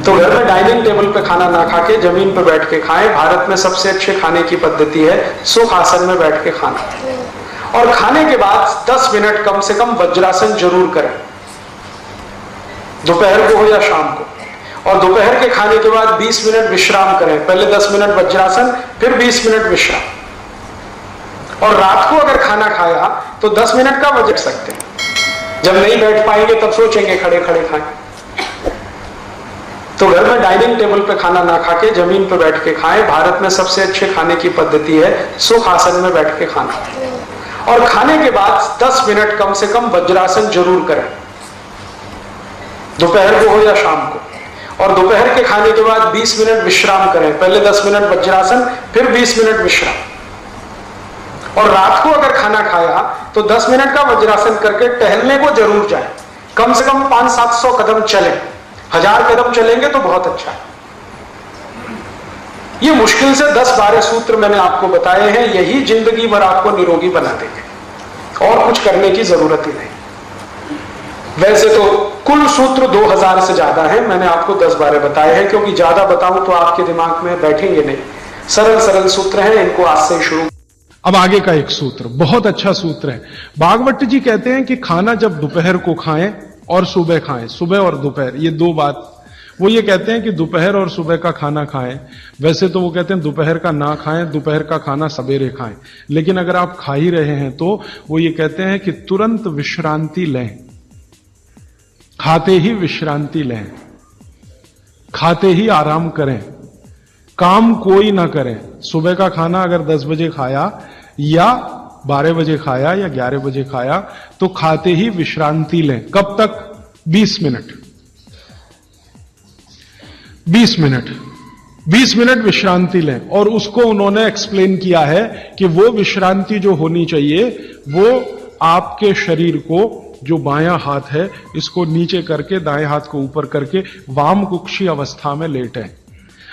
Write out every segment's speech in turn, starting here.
तो घर में डाइनिंग टेबल पे खाना ना खा के जमीन पे बैठ के खाएं। भारत में सबसे अच्छे खाने की पद्धति है सुख आसन में बैठ के खाना। और खाने के बाद 10 मिनट कम से कम वज्रासन जरूर करें, दोपहर को हो या शाम को। और दोपहर के खाने के बाद 20 मिनट विश्राम करें, पहले 10 मिनट वज्रासन, फिर 20 मिनट विश्राम। और रात को अगर खाना खाया तो 10 मिनट का वज्र सकते हैं। जब नहीं बैठ पाएंगे तब सोचेंगे खड़े खड़े खाएं। तो घर में डाइनिंग टेबल पे खाना ना खा के जमीन पे बैठ के खाएं। भारत में सबसे अच्छे खाने की पद्धति है सुख आसन में बैठ के खाना। और खाने के बाद 10 मिनट कम से कम वज्रासन जरूर करें, दोपहर को हो या शाम को। और दोपहर के खाने के बाद 20 मिनट विश्राम करें, पहले 10 मिनट वज्रासन, फिर 20 मिनट विश्राम। और रात को अगर खाना खाया तो 10 मिनट का वज्रासन करके टहलने को जरूर जाए, कम से कम 500-700 कदम चलें। 1000 कदम चलेंगे तो बहुत अच्छा है। ये मुश्किल से 10-12 सूत्र मैंने आपको बताए हैं, यही जिंदगी भर आपको निरोगी बना देंगे और कुछ करने की जरूरत ही नहीं। वैसे तो कुल सूत्र 2000 से ज्यादा है, मैंने आपको 10-12 बताए हैं, क्योंकि ज्यादा बताऊं तो आपके दिमाग में बैठेंगे नहीं। सरल सरल सूत्र हैं, इनको आज से शुरू। अब आगे का एक सूत्र बहुत अच्छा सूत्र है। भागवत जी कहते हैं कि खाना जब दोपहर को खाएं और सुबह खाएं, सुबह और दोपहर, ये दो बात। वो ये कहते हैं कि दोपहर और सुबह का खाना खाएं। वैसे तो वो कहते हैं दोपहर का ना खाएं, दोपहर का खाना सवेरे खाएं। लेकिन अगर आप खा ही रहे हैं तो वो ये कहते हैं कि तुरंत विश्रांति लें, खाते ही विश्रांति लें, खाते ही आराम करें, काम कोई ना करें। सुबह का खाना अगर 10 बजे खाया या 12 बजे खाया या 11 बजे खाया तो खाते ही विश्रांति लें। कब तक? 20 मिनट। 20 मिनट 20 मिनट विश्रांति लें। और उसको उन्होंने एक्सप्लेन किया है कि वो विश्रांति जो होनी चाहिए वो आपके शरीर को, जो बायां हाथ है इसको नीचे करके दाएं हाथ को ऊपर करके वाम कुक्षी अवस्था में लेटें।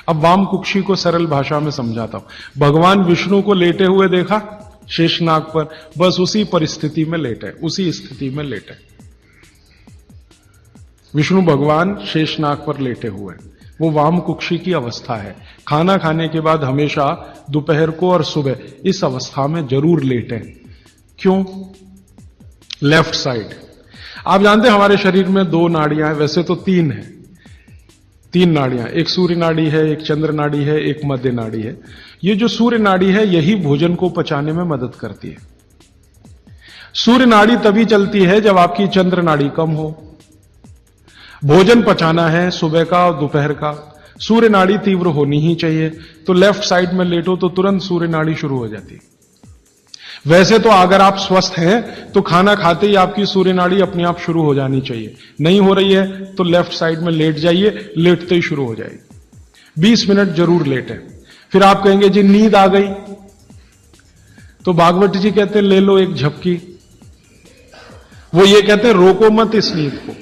अब वाम कुक्षी को सरल भाषा में समझाता हूं। भगवान विष्णु को लेटे हुए देखा शेषनाग पर, बस उसी परिस्थिति में लेटे, उसी स्थिति में लेटे। विष्णु भगवान शेषनाग पर लेटे हुए, वो वाम कुक्षी की अवस्था है। खाना खाने के बाद हमेशा दोपहर को और सुबह इस अवस्था में जरूर लेटें। क्यों? Left side. आप जानते हैं हमारे शरीर में 2 नाड़ियां हैं, वैसे तो 3 है, 3 नाड़ियां, एक सूर्य नाड़ी है, एक चंद्र नाड़ी है, एक मध्य नाड़ी है। ये जो सूर्य नाड़ी है यही भोजन को पचाने में मदद करती है। सूर्य नाड़ी तभी चलती है जब आपकी चंद्र नाड़ी कम हो। भोजन पचाना है सुबह का और दोपहर का, सूर्य नाड़ी तीव्र होनी ही चाहिए। तो लेफ्ट साइड में लेटो तो तुरंत सूर्य नाड़ी शुरू हो जाती है। वैसे तो अगर आप स्वस्थ हैं तो खाना खाते ही आपकी सूर्य नाड़ी अपने आप शुरू हो जानी चाहिए। नहीं हो रही है तो लेफ्ट साइड में लेट जाइए, लेटते ही शुरू हो जाएगी। 20 मिनट जरूर लेटें। फिर आप कहेंगे जी नींद आ गई, तो भागवत जी कहते हैं ले लो एक झपकी। वो ये कहते हैं रोको मत इस नींद को।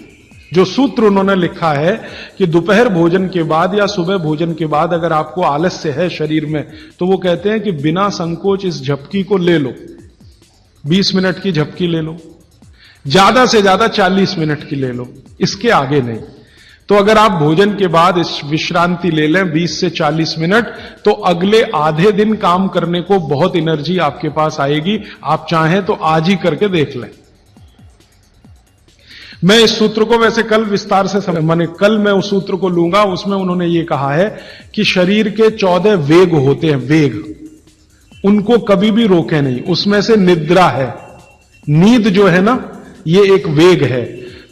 जो सूत्र उन्होंने लिखा है कि दोपहर भोजन के बाद या सुबह भोजन के बाद अगर आपको आलस्य है शरीर में, तो वो कहते हैं कि बिना संकोच इस झपकी को ले लो। 20 मिनट की झपकी ले लो, ज्यादा से ज्यादा 40 मिनट की ले लो, इसके आगे नहीं। तो अगर आप भोजन के बाद इस विश्रांति ले लें 20 से 40 मिनट, तो अगले आधे दिन काम करने को बहुत एनर्जी आपके पास आएगी। आप चाहें तो आज ही करके देख लें। मैं इस सूत्र को वैसे कल विस्तार से माने कल मैं उस सूत्र को लूंगा, उसमें उन्होंने ये कहा है कि शरीर के 14 वेग होते हैं, वेग, उनको कभी भी रोके नहीं। उसमें से निद्रा है, नींद जो है ना, ये एक वेग है।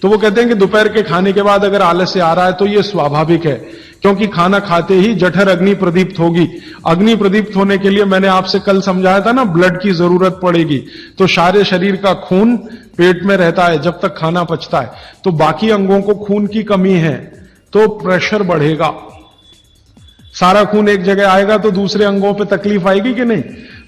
तो वो कहते हैं कि दोपहर के खाने के बाद अगर आलस्य आ रहा है तो ये स्वाभाविक है, क्योंकि खाना खाते ही जठर अग्नि प्रदीप्त होगी। अग्नि प्रदीप्त होने के लिए मैंने आपसे कल समझाया था ना, ब्लड की जरूरत पड़ेगी। तो सारे शरीर का खून पेट में रहता है जब तक खाना पचता है, तो बाकी अंगों को खून की कमी है तो प्रेशर बढ़ेगा। सारा खून एक जगह आएगा तो दूसरे अंगों पे तकलीफ आएगी कि नहीं?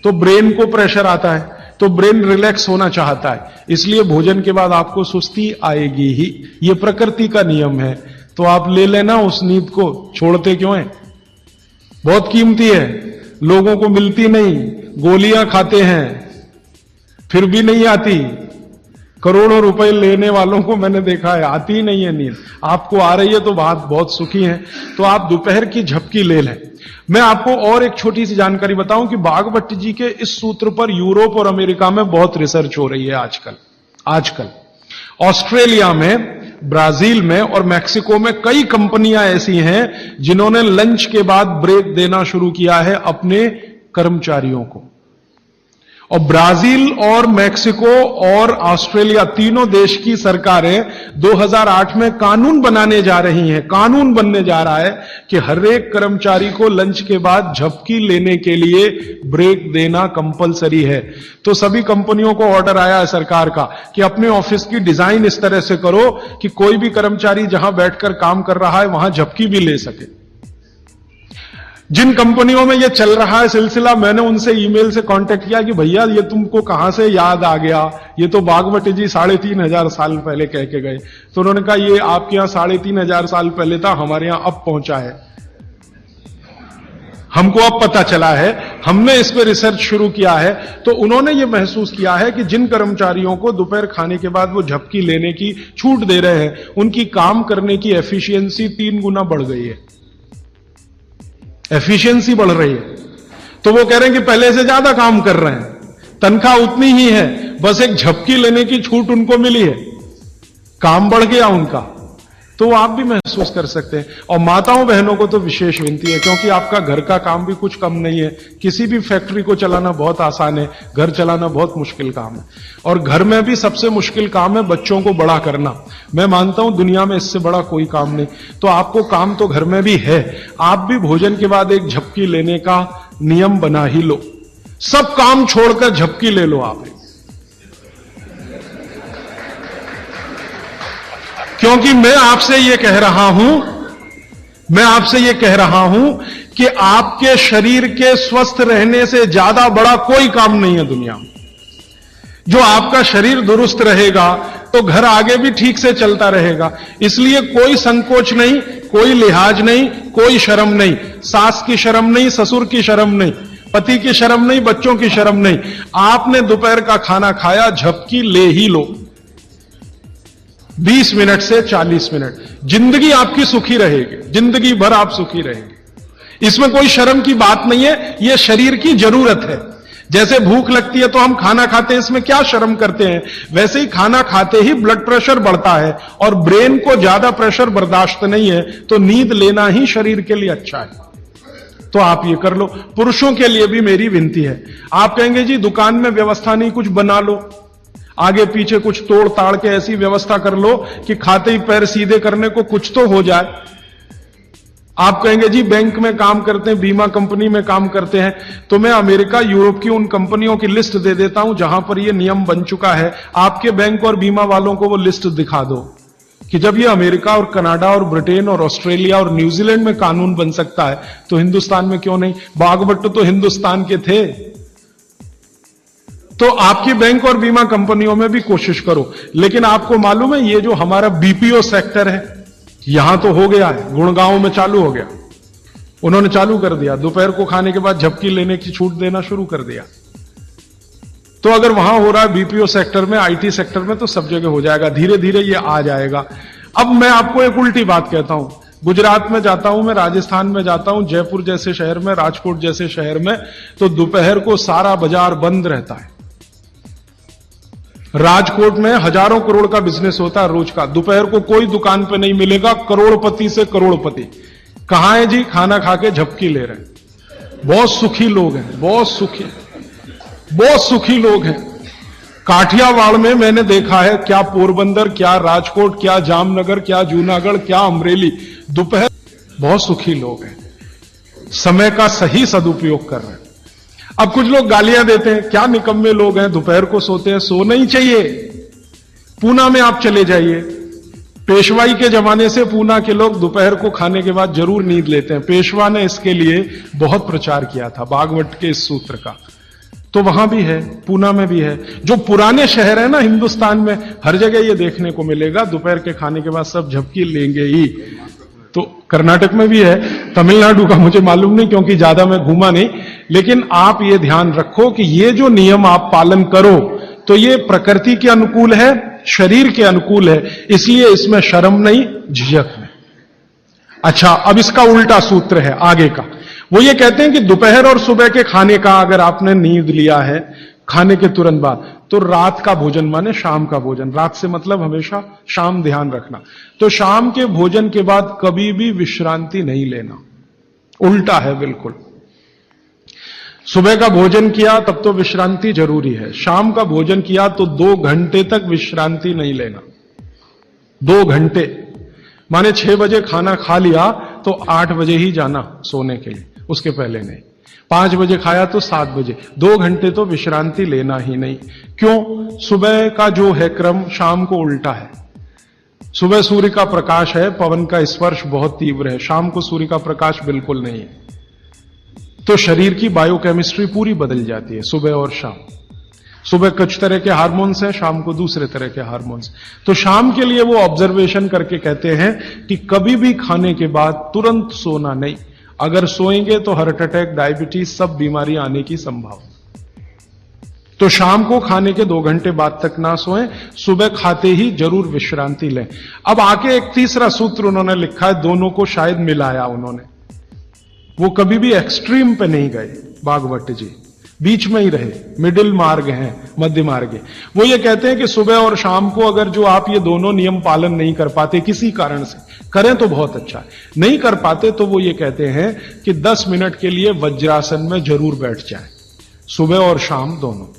तो ब्रेन को प्रेशर आता है, तो ब्रेन रिलैक्स होना चाहता है, इसलिए भोजन के बाद आपको सुस्ती आएगी ही। ये प्रकृति का नियम है। तो आप ले लेना उस नींद को, छोड़ते क्यों हैं? बहुत कीमती है, लोगों को मिलती नहीं। गोलियां खाते हैं फिर भी नहीं आती, करोड़ों रुपए लेने वालों को मैंने देखा है, आती ही नहीं है नींद। आपको आ रही है तो बहुत सुखी हैं, तो आप दोपहर की झपकी ले लें। मैं आपको और एक छोटी सी जानकारी बताऊं कि भागवत जी के इस सूत्र पर यूरोप और अमेरिका में बहुत रिसर्च हो रही है आजकल ऑस्ट्रेलिया में, ब्राजील में और मैक्सिको में कई कंपनियां ऐसी हैं जिन्होंने लंच के बाद ब्रेक देना शुरू किया है अपने कर्मचारियों को। और ब्राजील और मैक्सिको और ऑस्ट्रेलिया तीनों देश की सरकारें 2008 में कानून बनने जा रहा है कि हर एक कर्मचारी को लंच के बाद झपकी लेने के लिए ब्रेक देना कंपलसरी है। तो सभी कंपनियों को ऑर्डर आया है सरकार का कि अपने ऑफिस की डिजाइन इस तरह से करो कि कोई भी कर्मचारी जहां बैठकर काम कर रहा है वहां झपकी भी ले सके। जिन कंपनियों में ये चल रहा है सिलसिला, मैंने उनसे ईमेल से कांटेक्ट किया कि भैया ये तुमको कहां से याद आ गया, ये तो भागवत जी 3,500 साल पहले कह के गए। तो उन्होंने कहा ये आपके यहां 3,500 साल पहले था, हमारे यहां अब पहुंचा है, हमको अब पता चला है, हमने इस पर रिसर्च शुरू किया है। तो उन्होंने ये महसूस किया है कि जिन कर्मचारियों को दोपहर खाने के बाद वो झपकी लेने की छूट दे रहे हैं, उनकी काम करने की एफिशिएंसी 3 गुना बढ़ गई है, एफिशिएंसी बढ़ रही है। तो वो कह रहे हैं कि पहले से ज्यादा काम कर रहे हैं, तनख्वाह उतनी ही है, बस एक झपकी लेने की छूट उनको मिली है, काम बढ़ गया उनका। तो आप भी महसूस कर सकते हैं। और माताओं बहनों को तो विशेष विनती है, क्योंकि आपका घर का काम भी कुछ कम नहीं है। किसी भी फैक्ट्री को चलाना बहुत आसान है, घर चलाना बहुत मुश्किल काम है। और घर में भी सबसे मुश्किल काम है बच्चों को बड़ा करना। मैं मानता हूं दुनिया में इससे बड़ा कोई काम नहीं। तो आपको काम तो घर में भी है, आप भी भोजन के बाद एक झपकी लेने का नियम बना ही लो। सब काम छोड़कर झपकी ले लो आप, क्योंकि मैं आपसे यह कह रहा हूं कि आपके शरीर के स्वस्थ रहने से ज्यादा बड़ा कोई काम नहीं है दुनिया में। जो आपका शरीर दुरुस्त रहेगा तो घर आगे भी ठीक से चलता रहेगा। इसलिए कोई संकोच नहीं, कोई लिहाज नहीं, कोई शर्म नहीं, सास की शर्म नहीं, ससुर की शर्म नहीं, पति की शर्म नहीं, बच्चों की शर्म नहीं। आपने दोपहर का खाना खाया, झपकी ले ही लो, 20 मिनट से 40 मिनट। जिंदगी आपकी सुखी रहेगी, जिंदगी भर आप सुखी रहेंगे। इसमें कोई शर्म की बात नहीं है, यह शरीर की जरूरत है। जैसे भूख लगती है तो हम खाना खाते हैं, इसमें क्या शर्म करते हैं, वैसे ही खाना खाते ही ब्लड प्रेशर बढ़ता है और ब्रेन को ज्यादा प्रेशर बर्दाश्त नहीं है, तो नींद लेना ही शरीर के लिए अच्छा है। तो आप ये कर लो। पुरुषों के लिए भी मेरी विनती है। आप कहेंगे जी दुकान में व्यवस्था नहीं, कुछ बना लो, आगे पीछे कुछ तोड़ ताड़ के ऐसी व्यवस्था कर लो कि खाते ही पैर सीधे करने को कुछ तो हो जाए। आप कहेंगे जी बैंक में काम करते हैं, बीमा कंपनी में काम करते हैं, तो मैं अमेरिका यूरोप की उन कंपनियों की लिस्ट दे देता हूं जहां पर यह नियम बन चुका है। आपके बैंक और बीमा वालों को वो लिस्ट दिखा दो कि जब ये अमेरिका और कनाडा और ब्रिटेन और ऑस्ट्रेलिया और न्यूजीलैंड में कानून बन सकता है तो हिंदुस्तान में क्यों नहीं। भागवत तो हिंदुस्तान के थे। तो आपकी बैंक और बीमा कंपनियों में भी कोशिश करो। लेकिन आपको मालूम है ये जो हमारा बीपीओ सेक्टर है, यहां तो हो गया है, गुड़गांव में चालू हो गया, उन्होंने चालू कर दिया, दोपहर को खाने के बाद झपकी लेने की छूट देना शुरू कर दिया। तो अगर वहां हो रहा है बीपीओ सेक्टर में, आईटी सेक्टर में, तो सब जगह हो जाएगा, धीरे धीरे ये आ जाएगा। अब मैं आपको एक उल्टी बात कहता हूं, गुजरात में जाता हूं, मैं राजस्थान में जाता हूं, जयपुर जैसे शहर में, राजकोट जैसे शहर में, तो दोपहर को सारा बाजार बंद रहता है। राजकोट में हजारों करोड़ का बिजनेस होता है रोज का, दोपहर को कोई दुकान पे नहीं मिलेगा, करोड़पति से करोड़पति। कहां है जी, खाना खा के झपकी ले रहे हैं। बहुत सुखी लोग हैं, बहुत सुखी लोग हैं। काठियावाड़ में मैंने देखा है, क्या पोरबंदर, क्या राजकोट, क्या जामनगर, क्या जूनागढ़, क्या अमरेली, दोपहर बहुत सुखी लोग हैं, समय का सही सदुपयोग कर रहे हैं। अब कुछ लोग गालियां देते हैं, क्या निकम्मे लोग हैं, दोपहर को सोते हैं। सोना ही चाहिए। पूना में आप चले जाइए, पेशवाई के जमाने से पूना के लोग दोपहर को खाने के बाद जरूर नींद लेते हैं। पेशवा ने इसके लिए बहुत प्रचार किया था, भागवत के इस सूत्र का। तो वहां भी है, पूना में भी है। जो पुराने शहर है ना हिंदुस्तान में, हर जगह ये देखने को मिलेगा, दोपहर के खाने के बाद सब झपकी लेंगे ही। तो कर्नाटक में भी है, तमिलनाडु का मुझे मालूम नहीं क्योंकि ज्यादा मैं घूमा नहीं। लेकिन आप ये ध्यान रखो कि ये जो नियम आप पालन करो तो ये प्रकृति के अनुकूल है, शरीर के अनुकूल है, इसलिए इसमें शर्म नहीं, झिझक नहीं। अच्छा, अब इसका उल्टा सूत्र है आगे का। वो ये कहते हैं कि दोपहर और सुबह के खाने का अगर आपने नींद लिया है खाने के तुरंत बाद, तो रात का भोजन माने शाम का भोजन, रात से मतलब हमेशा शाम, ध्यान रखना। तो शाम के भोजन के बाद कभी भी विश्रांति नहीं लेना, उल्टा है बिल्कुल। सुबह का भोजन किया तब तो विश्रांति जरूरी है, शाम का भोजन किया तो 2 घंटे तक विश्रांति नहीं लेना। 2 घंटे माने 6 बजे खाना खा लिया तो 8 बजे ही जाना सोने के लिए, उसके पहले नहीं। 5 बजे खाया तो 7 बजे, 2 घंटे तो विश्रांति लेना ही नहीं। क्यों? सुबह का जो है क्रम शाम को उल्टा है। सुबह सूर्य का प्रकाश है, पवन का स्पर्श बहुत तीव्र है, शाम को सूर्य का प्रकाश बिल्कुल नहीं है। तो शरीर की बायोकेमिस्ट्री पूरी बदल जाती है सुबह और शाम। सुबह कुछ तरह के हार्मोन्स हैं, शाम को दूसरे तरह के हार्मोन्स। तो शाम के लिए वो ऑब्जर्वेशन करके कहते हैं कि कभी भी खाने के बाद तुरंत सोना नहीं, अगर सोएंगे तो हार्ट अटैक, डायबिटीज, सब बीमारी आने की संभावना। तो शाम को खाने के 2 घंटे बाद तक ना सोएं, सुबह खाते ही जरूर विश्रांति लें। अब आके एक तीसरा सूत्र उन्होंने लिखा है, दोनों को शायद मिलाया उन्होंने। वो कभी भी एक्सट्रीम पे नहीं गए भागवत जी, बीच में ही रहे, मिडिल मार्ग है, मध्य मार्ग है। वो ये कहते हैं कि सुबह और शाम को अगर जो आप ये दोनों नियम पालन नहीं कर पाते किसी कारण से, करें तो बहुत अच्छा है, नहीं कर पाते तो वो ये कहते हैं कि 10 मिनट के लिए वज्रासन में जरूर बैठ जाए, सुबह और शाम दोनों।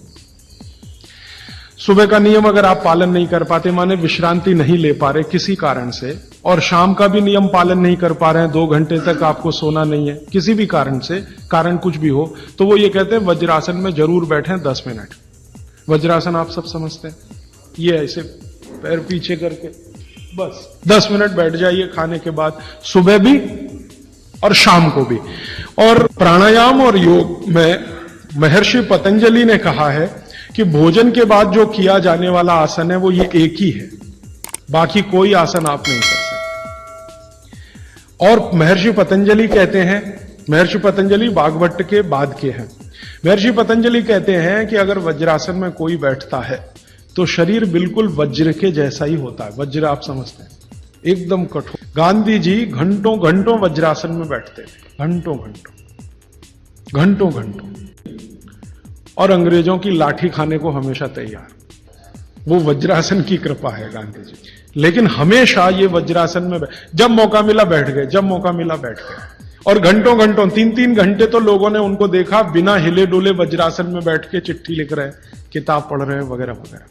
सुबह का नियम अगर आप पालन नहीं कर पाते, माने विश्रांति नहीं ले पा रहे किसी कारण से, और शाम का भी नियम पालन नहीं कर पा रहे हैं, 2 घंटे तक आपको सोना नहीं है किसी भी कारण से, कारण कुछ भी हो, तो वो ये कहते हैं वज्रासन में जरूर बैठें 10 मिनट। वज्रासन आप सब समझते हैं, ये ऐसे पैर पीछे करके बस 10 मिनट बैठ जाइए खाने के बाद, सुबह भी और शाम को भी। और प्राणायाम और योग में महर्षि पतंजलि ने कहा है कि भोजन के बाद जो किया जाने वाला आसन है वो ये एक ही है, बाकी कोई आसन आप नहीं कर सकते। और महर्षि पतंजलि कहते हैं, महर्षि पतंजलि भागवत के बाद के हैं, महर्षि पतंजलि कहते हैं कि अगर वज्रासन में कोई बैठता है तो शरीर बिल्कुल वज्र के जैसा ही होता है। वज्र आप समझते हैं, एकदम कठोर। गांधी जी घंटों घंटों वज्रासन में बैठते थे, घंटों घंटों घंटों घंटों, और अंग्रेजों की लाठी खाने को हमेशा तैयार। वो वज्रासन की कृपा है गांधी जी। लेकिन हमेशा ये वज्रासन में जब मौका मिला बैठ गए, जब मौका मिला बैठ गए। और घंटों घंटों 3-3 घंटे तो लोगों ने उनको देखा बिना हिले डुले वज्रासन में बैठ के चिट्ठी लिख रहे हैं, किताब पढ़ रहे हैं, वगैरह वगैरह।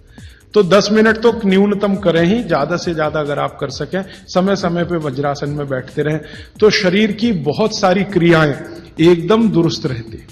तो 10 मिनट तो न्यूनतम करें ही, ज्यादा से ज्यादा अगर आप कर सकें, समय समय पे वज्रासन में बैठते रहें, तो शरीर की बहुत सारी क्रियाएं एकदम दुरुस्त रहती है।